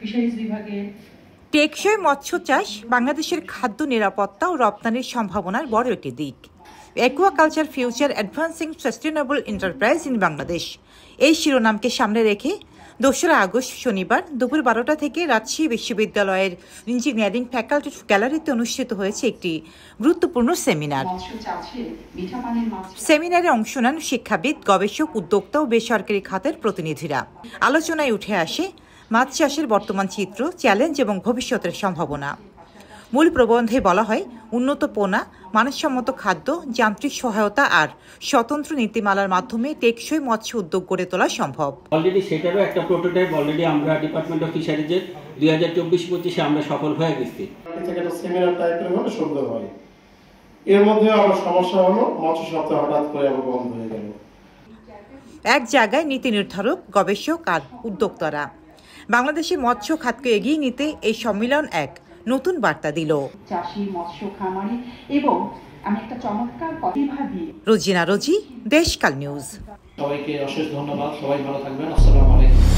Fisheries বিভাগে টেকসই মৎস্য চাষ বাংলাদেশের খাদ্য নিরাপত্তা ও রপ্তানির সম্ভাবনার বড় একটি দিক। Aquaculture future advancing sustainable enterprise in Bangladesh এই শিরোনামকে সামনে রেখে ২রা আগস্ট শনিবার দুপুর ১২টা থেকে রাজশাহী বিশ্ববিদ্যালয়ের ইঞ্জিনিয়ারিং ফ্যাকাল্টি গ্যালারিতে অনুষ্ঠিত হয়েছে একটি গুরুত্বপূর্ণ সেমিনার। সেমিনারে অংশ নেন শিক্ষাবিদ, গবেষক, উদ্যোক্তা ও বেসরকারি খাতের প্রতিনিধিরা। আলোচনায় উঠে আসে মাছ চাষের বর্তমান চিত্র, চ্যালেঞ্জ এবং ভবিষ্যতের সম্ভাবনা। মূল প্রবন্ধে বলা হয়, উন্নত পোনা, মানসম্মত খাদ্য, যান্ত্রিক সহায়তা আর স্বতন্ত্র নীতিমালার মাধ্যমে টেকসই মৎস্য উদ্যোগ গড়ে তোলা সম্ভব। অলরেডি সেটারও একটা প্রোটোটাইপ অলরেডি আমরা ডিপার্টমেন্ট অফ ফিশারিজের 2024-25 আমরা সফল হয়ে গেছি। একটা সেমিনার টাইপের হলে সুন্দর হয়। এর মধ্যে আমার সমস্যা হলো মৎস্য সপ্তাহ হঠাৎ করে আবার বন্ধ হয়ে গেল। এক জায়গায় নীতি নির্ধারক, গবেষক আর উদ্যোক্তারা। বাংলাদেশের মৎস্য খাতকে এগিয়ে নিতে এই সম্মেলন এক নতুন বার্তা দিল। চাষি, মৎস্য খামারি এবং আমি একটা চমৎকার প্রতিভাবী। রোজিনা রোজি, দেশকাল নিউজ। সবাইকে অশেষ ধন্যবাদ। সবাই ভালো থাকবেন। আসসালামু আলাইকুম।